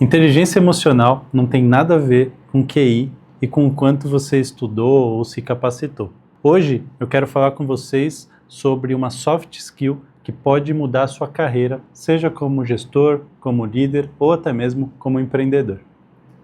Inteligência emocional não tem nada a ver com QI e com o quanto você estudou ou se capacitou. Hoje eu quero falar com vocês sobre uma soft skill que pode mudar a sua carreira, seja como gestor, como líder ou até mesmo como empreendedor.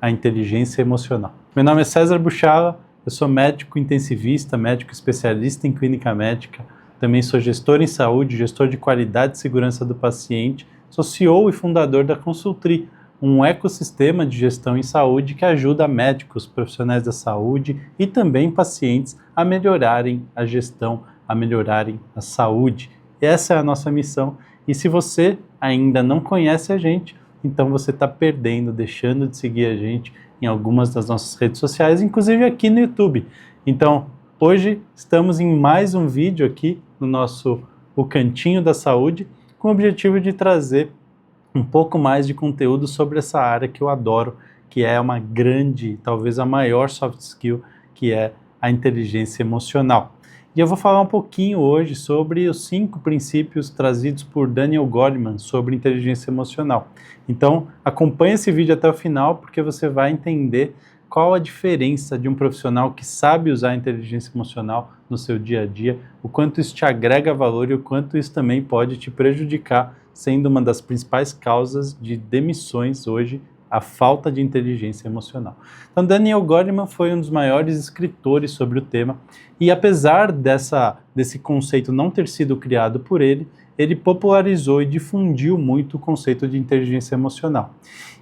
A inteligência emocional. Meu nome é César Buchala, eu sou médico intensivista, médico especialista em clínica médica, também sou gestor em saúde, gestor de qualidade e segurança do paciente, sou CEO e fundador da Consultri, um ecossistema de gestão em saúde que ajuda médicos, profissionais da saúde e também pacientes a melhorarem a gestão, a melhorarem a saúde. Essa é a nossa missão e se você ainda não conhece a gente, então você está perdendo, deixando de seguir a gente em algumas das nossas redes sociais, inclusive aqui no YouTube. Então, hoje estamos em mais um vídeo aqui no nosso O Cantinho da Saúde, com o objetivo de trazer um pouco mais de conteúdo sobre essa área que eu adoro, que é uma grande, talvez a maior soft skill, que é a inteligência emocional. E eu vou falar um pouquinho hoje sobre os 5 princípios trazidos por Daniel Goleman sobre inteligência emocional. Então, acompanhe esse vídeo até o final, porque você vai entender qual a diferença de um profissional que sabe usar a inteligência emocional no seu dia a dia, o quanto isso te agrega valor e o quanto isso também pode te prejudicar, sendo uma das principais causas de demissões hoje, a falta de inteligência emocional. Então, Daniel Goleman foi um dos maiores escritores sobre o tema, e apesar desse conceito não ter sido criado por ele, ele popularizou e difundiu muito o conceito de inteligência emocional.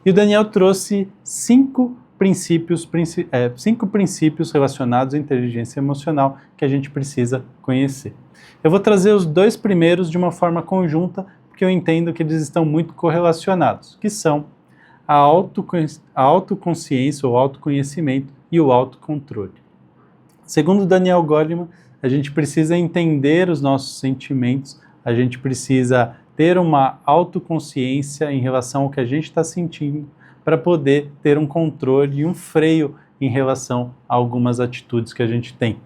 E o Daniel trouxe 5 princípios relacionados à inteligência emocional que a gente precisa conhecer. Eu vou trazer os 2 primeiros de uma forma conjunta, porque eu entendo que eles estão muito correlacionados, que são a autoconsciência ou autoconhecimento e o autocontrole. Segundo Daniel Goleman, a gente precisa entender os nossos sentimentos, a gente precisa ter uma autoconsciência em relação ao que a gente está sentindo para poder ter um controle e um freio em relação a algumas atitudes que a gente tem.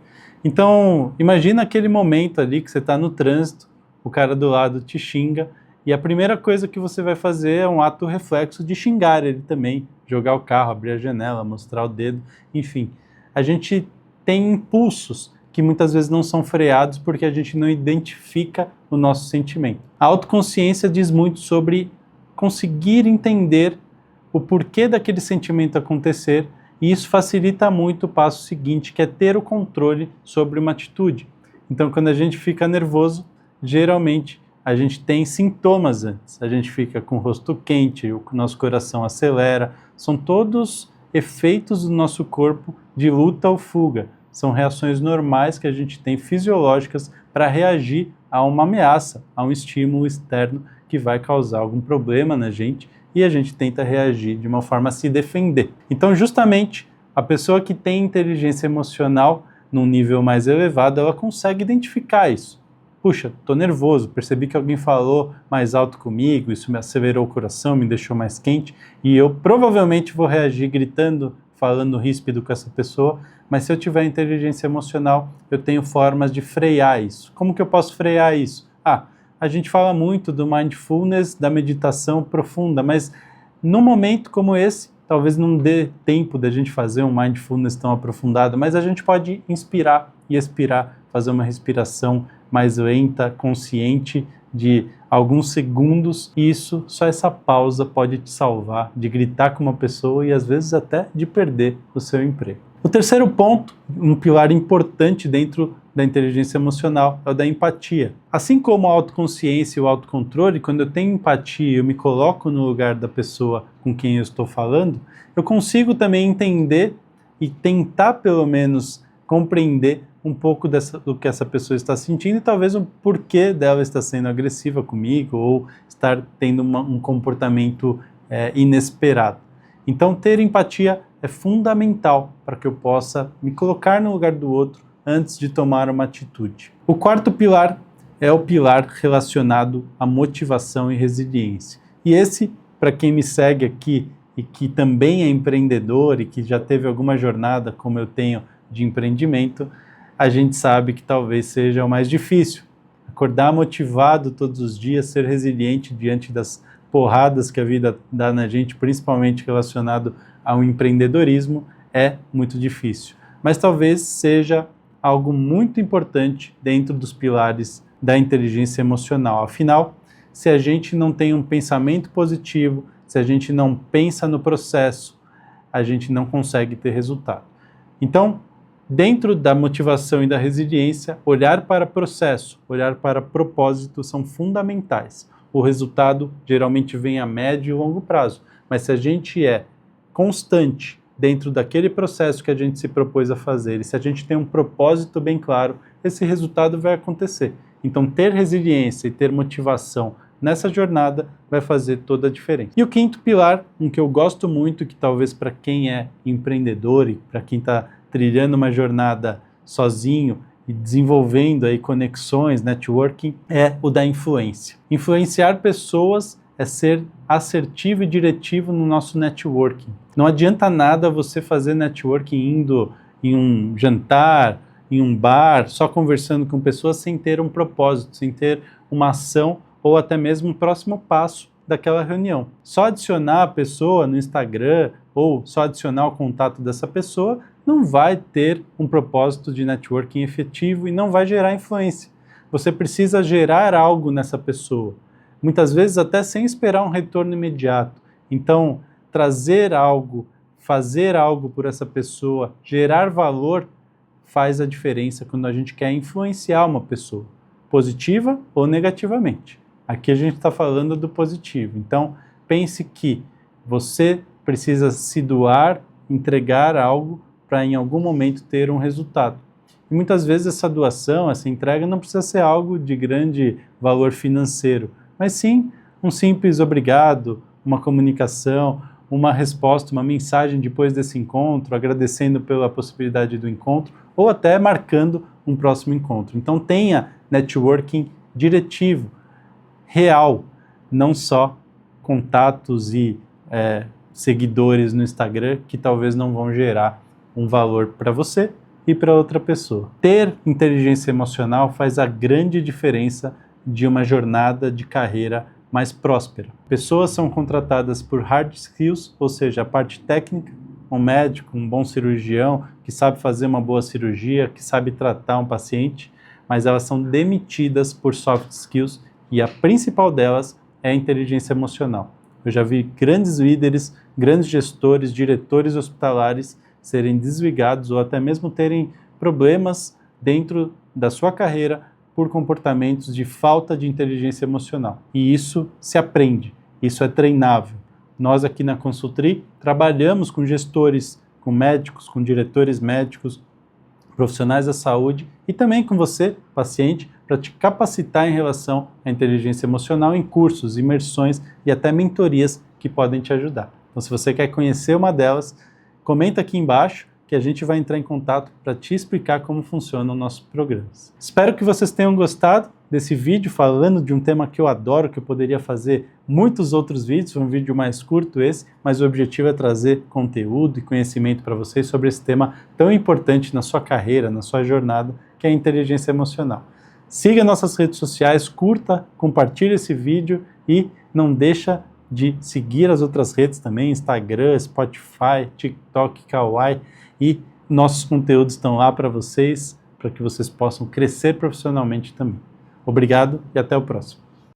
Então, imagina aquele momento ali que você está no trânsito, o cara do lado te xinga, e a primeira coisa que você vai fazer é um ato reflexo de xingar ele também, jogar o carro, abrir a janela, mostrar o dedo, enfim. A gente tem impulsos que muitas vezes não são freados porque a gente não identifica o nosso sentimento. A autoconsciência diz muito sobre conseguir entender o porquê daquele sentimento acontecer, e isso facilita muito o passo seguinte, que é ter o controle sobre uma atitude. Então, quando a gente fica nervoso, geralmente a gente tem sintomas antes. A gente fica com o rosto quente, o nosso coração acelera. São todos efeitos do nosso corpo de luta ou fuga. São reações normais que a gente tem fisiológicas para reagir a uma ameaça, a um estímulo externo que vai causar algum problema na gente, e a gente tenta reagir de uma forma a se defender. Então, justamente, a pessoa que tem inteligência emocional num nível mais elevado, ela consegue identificar isso. Puxa, estou nervoso, percebi que alguém falou mais alto comigo, isso me acelerou o coração, me deixou mais quente, e eu provavelmente vou reagir gritando, falando ríspido com essa pessoa, mas se eu tiver inteligência emocional, eu tenho formas de frear isso. Como que eu posso frear isso? A gente fala muito do mindfulness, da meditação profunda, mas num momento como esse, talvez não dê tempo da gente fazer um mindfulness tão aprofundado, mas a gente pode inspirar e expirar, fazer uma respiração mais lenta, consciente, de alguns segundos, e isso, só essa pausa pode te salvar de gritar com uma pessoa e às vezes até de perder o seu emprego. O terceiro ponto, um pilar importante dentro da inteligência emocional, é o da empatia. Assim como a autoconsciência e o autocontrole, quando eu tenho empatia, eu me coloco no lugar da pessoa com quem eu estou falando, eu consigo também entender e tentar pelo menos compreender um pouco do que essa pessoa está sentindo e talvez o porquê dela estar sendo agressiva comigo ou estar tendo um comportamento inesperado. Então, ter empatia é fundamental para que eu possa me colocar no lugar do outro antes de tomar uma atitude. O quarto pilar é o pilar relacionado à motivação e resiliência. E esse, para quem me segue aqui e que também é empreendedor e que já teve alguma jornada como eu tenho de empreendimento, a gente sabe que talvez seja o mais difícil. Acordar motivado todos os dias, ser resiliente diante das porradas que a vida dá na gente, principalmente relacionado ao empreendedorismo, é muito difícil. Mas talvez seja algo muito importante dentro dos pilares da inteligência emocional. Afinal, se a gente não tem um pensamento positivo, se a gente não pensa no processo, a gente não consegue ter resultado. Então, dentro da motivação e da resiliência, olhar para processo, olhar para propósito são fundamentais. O resultado geralmente vem a médio e longo prazo, mas se a gente é constante dentro daquele processo que a gente se propôs a fazer, e se a gente tem um propósito bem claro, esse resultado vai acontecer. Então, ter resiliência e ter motivação nessa jornada vai fazer toda a diferença. E o quinto pilar, um que eu gosto muito, que talvez para quem é empreendedor e para quem está trilhando uma jornada sozinho e desenvolvendo aí conexões, networking, é o da influência. Influenciar pessoas é ser assertivo e diretivo no nosso networking. Não adianta nada você fazer networking indo em um jantar, em um bar, só conversando com pessoas sem ter um propósito, sem ter uma ação ou até mesmo um próximo passo daquela reunião. Só adicionar a pessoa no Instagram ou só adicionar o contato dessa pessoa não vai ter um propósito de networking efetivo e não vai gerar influência. Você precisa gerar algo nessa pessoa, muitas vezes até sem esperar um retorno imediato. Então, trazer algo, fazer algo por essa pessoa, gerar valor, faz a diferença quando a gente quer influenciar uma pessoa, positiva ou negativamente. Aqui a gente está falando do positivo. Então, pense que você precisa se doar, entregar algo para em algum momento ter um resultado. E muitas vezes essa doação, essa entrega não precisa ser algo de grande valor financeiro, mas sim um simples obrigado, uma comunicação, uma resposta, uma mensagem depois desse encontro, agradecendo pela possibilidade do encontro, ou até marcando um próximo encontro. Então tenha networking diretivo, real, não só contatos e seguidores no Instagram que talvez não vão gerar um valor para você e para outra pessoa. Ter inteligência emocional faz a grande diferença de uma jornada de carreira mais próspera. Pessoas são contratadas por hard skills, ou seja, a parte técnica, um médico, um bom cirurgião que sabe fazer uma boa cirurgia, que sabe tratar um paciente, mas elas são demitidas por soft skills e a principal delas é a inteligência emocional. Eu já vi grandes líderes, grandes gestores, diretores hospitalares serem desligados ou até mesmo terem problemas dentro da sua carreira por comportamentos de falta de inteligência emocional. E isso se aprende, isso é treinável. Nós aqui na Consultri trabalhamos com gestores, com médicos, com diretores médicos, profissionais da saúde e também com você, paciente, para te capacitar em relação à inteligência emocional em cursos, imersões e até mentorias que podem te ajudar. Então, se você quer conhecer uma delas, comenta aqui embaixo que a gente vai entrar em contato para te explicar como funcionam nossos programas. Espero que vocês tenham gostado desse vídeo falando de um tema que eu adoro, que eu poderia fazer muitos outros vídeos, um vídeo mais curto esse, mas o objetivo é trazer conteúdo e conhecimento para vocês sobre esse tema tão importante na sua carreira, na sua jornada, que é a inteligência emocional. Siga nossas redes sociais, curta, compartilhe esse vídeo e não deixa de seguir as outras redes também, Instagram, Spotify, TikTok, Kawaii, e nossos conteúdos estão lá para vocês, para que vocês possam crescer profissionalmente também. Obrigado e até o próximo.